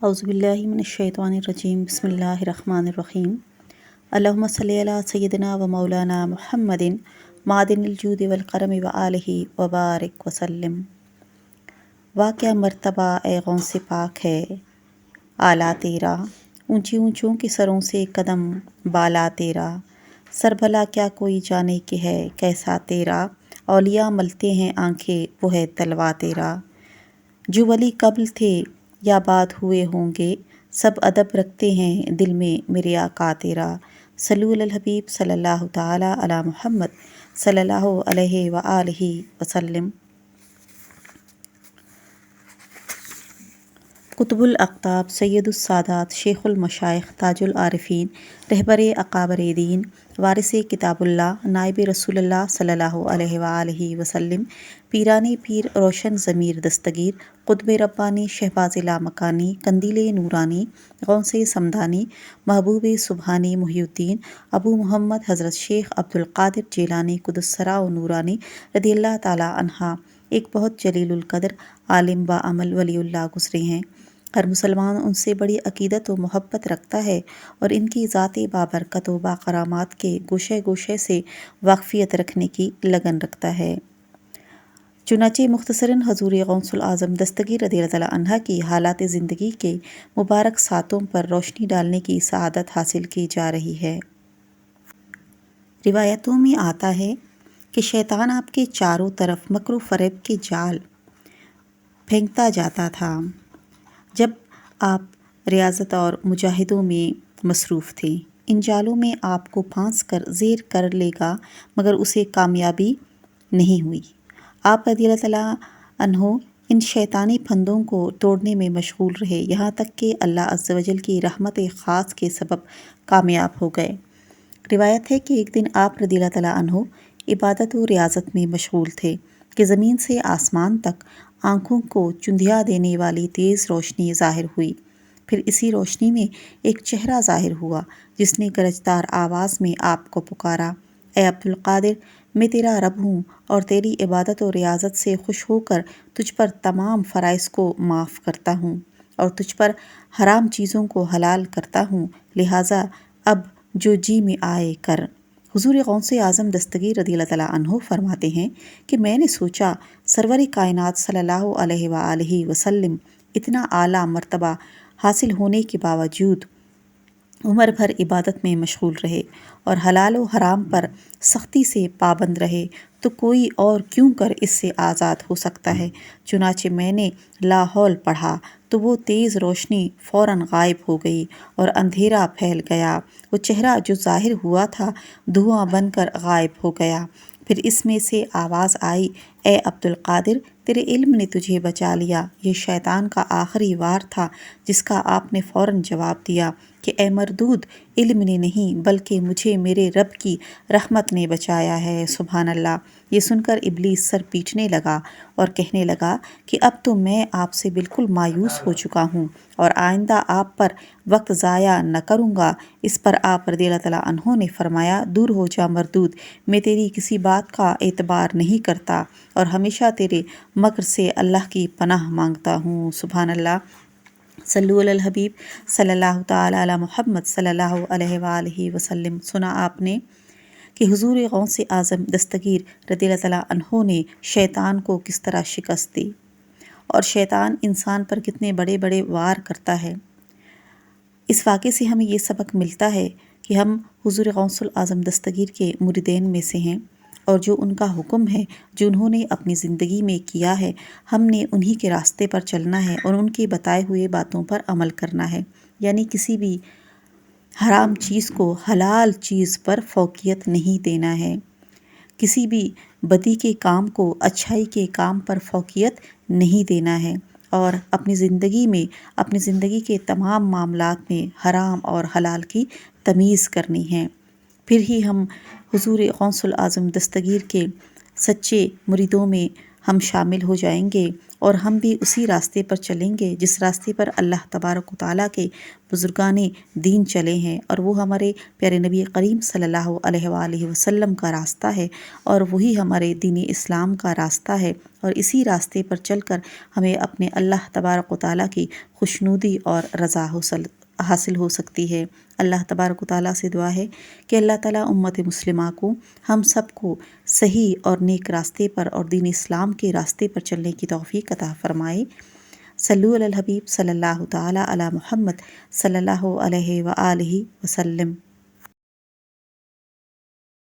اعوذ باللہ من الشیطان الرجیم بسم اللہ الرحمن الرحیم اللہم صلی علی سیدنا و مولانا محمد معدن الجود والکرم وآلہ وبارک وسلم۔ واہ کیا مرتبہ اے غوث پاک ہے اعلیٰ تیرا، اونچی اونچوں کے سروں سے قدم بالا تیرا، سر بھلا کیا کوئی جانے کہ ہے کیسا تیرا، اولیاء ملتے ہیں آنکھیں وہ ہے تلوا تیرا، جو ولی قبل تھے یا بعد ہوئے ہوں گے سب ادب رکھتے ہیں دل میں میرے آقا تیرا، صلو علی الحبیب صلی اللہ تعالی علی محمد صلی اللہ علیہ وآلہ وسلم۔ قطب الاقطاب سید السادات شیخ المشائخ تاج العارفین رہبر اکابر دین وارث کتاب اللہ نائب رسول اللہ صلی اللہ علیہ وآلہ وسلم، پیرانی پیر روشن ضمیر دستگیر قطب ربانی شہباز لامکانی قندیل نورانی غوث سمدانی محبوب سبحانی محی الدین ابو محمد حضرت شیخ عبد القادر جیلانی قدس سرا و نورانی رضی اللہ تعالی عنہ ایک بہت جلیل القدر عالم با عمل ولی اللہ گزرے ہیں۔ ہر مسلمان ان سے بڑی عقیدت و محبت رکھتا ہے اور ان کی ذات بابرکت و باکرامات کے گوشے گوشے سے واقفیت رکھنے کی لگن رکھتا ہے۔ چنانچہ مختصراً حضور غوث العظم دستگیر رضی اللہ تعالیٰ عنہ کی حالات زندگی کے مبارک ساتوں پر روشنی ڈالنے کی سعادت حاصل کی جا رہی ہے۔ روایتوں میں آتا ہے کہ شیطان آپ کے چاروں طرف مکر و فریب کے جال پھینکتا جاتا تھا جب آپ ریاضت اور مجاہدوں میں مصروف تھے۔ ان جالوں میں آپ کو پھانس کر زیر کر لے گا مگر اسے کامیابی نہیں ہوئی۔ آپ رضی اللہ تعالیٰ عنہ ان شیطانی پھندوں کو توڑنے میں مشغول رہے یہاں تک کہ اللہ عز و جل کی رحمت خاص کے سبب کامیاب ہو گئے۔ روایت ہے کہ ایک دن آپ رضی اللہ تعالیٰ عنہ عبادت و ریاضت میں مشغول تھے کہ زمین سے آسمان تک آنکھوں کو چندھیا دینے والی تیز روشنی ظاہر ہوئی۔ پھر اسی روشنی میں ایک چہرہ ظاہر ہوا جس نے گرجدار آواز میں آپ کو پکارا، اے عبد القادر، میں تیرا رب ہوں اور تیری عبادت و ریاضت سے خوش ہو کر تجھ پر تمام فرائض کو معاف کرتا ہوں اور تجھ پر حرام چیزوں کو حلال کرتا ہوں، لہٰذا اب جو جی میں آئے کر۔ حضور غوث اعظم دستگیر رضی اللہ تعالیٰ عنہ فرماتے ہیں کہ میں نے سوچا سرور کائنات صلی اللہ علیہ وآلہ وسلم اتنا اعلیٰ مرتبہ حاصل ہونے کے باوجود عمر بھر عبادت میں مشغول رہے اور حلال و حرام پر سختی سے پابند رہے تو کوئی اور کیوں کر اس سے آزاد ہو سکتا ہے۔ چنانچہ میں نے لا حول پڑھا تو وہ تیز روشنی فوراً غائب ہو گئی اور اندھیرا پھیل گیا، وہ چہرہ جو ظاہر ہوا تھا دھواں بن کر غائب ہو گیا۔ پھر اس میں سے آواز آئی، اے عبد القادر، تیرے علم نے تجھے بچا لیا۔ یہ شیطان کا آخری وار تھا جس کا آپ نے فوراً جواب دیا کہ اے مردود، علم نے نہیں بلکہ مجھے میرے رب کی رحمت نے بچایا ہے۔ سبحان اللہ۔ یہ سن کر ابلیس سر پیٹنے لگا اور کہنے لگا کہ اب تو میں آپ سے بالکل مایوس ہو چکا ہوں اور آئندہ آپ پر وقت ضائع نہ کروں گا۔ اس پر آپ رضی اللہ تعالیٰ عنہ نے فرمایا، دور ہو جا مردود، میں تیری کسی بات کا اعتبار نہیں کرتا اور ہمیشہ تیرے مکر سے اللہ کی پناہ مانگتا ہوں۔ سبحان اللہ۔ صلو علی الحبیب صلی اللہ تعالی علی محمد صلی اللہ علیہ وآلہ وسلم۔ سنا آپ نے کہ حضور غوث اعظم دستگیر رضی اللہ تعالیٰ عنہ نے شیطان کو کس طرح شکست دی اور شیطان انسان پر کتنے بڑے بڑے وار کرتا ہے۔ اس واقعے سے ہمیں یہ سبق ملتا ہے کہ ہم حضور غوث اعظم دستگیر کے مریدین میں سے ہیں اور جو ان کا حکم ہے، جو انہوں نے اپنی زندگی میں کیا ہے، ہم نے انہی کے راستے پر چلنا ہے اور ان کے بتائے ہوئے باتوں پر عمل کرنا ہے، یعنی کسی بھی حرام چیز کو حلال چیز پر فوقیت نہیں دینا ہے، کسی بھی بدی کے کام کو اچھائی کے کام پر فوقیت نہیں دینا ہے اور اپنی زندگی کے تمام معاملات میں حرام اور حلال کی تمیز کرنی ہے۔ پھر ہی ہم حضور غوث اعظم دستگیر کے سچے مریدوں میں ہم شامل ہو جائیں گے اور ہم بھی اسی راستے پر چلیں گے جس راستے پر اللہ تبارک و تعالیٰ کے بزرگان دین چلے ہیں، اور وہ ہمارے پیارے نبی کریم صلی اللہ علیہ وآلہ وسلم کا راستہ ہے، اور وہی ہمارے دین اسلام کا راستہ ہے، اور اسی راستے پر چل کر ہمیں اپنے اللہ تبارک و تعالیٰ کی خوشنودی اور رضا حاصل ہو سکتی ہے۔ اللہ تبارک و تعالیٰ سے دعا ہے کہ اللہ تعالیٰ امت مسلمہ کو، ہم سب کو صحیح اور نیک راستے پر اور دین اسلام کے راستے پر چلنے کی توفیق عطا فرمائے۔ صلو علی الحبیب صلی اللہ تعالیٰ علی محمد صلی اللہ علیہ وآلہ وسلم۔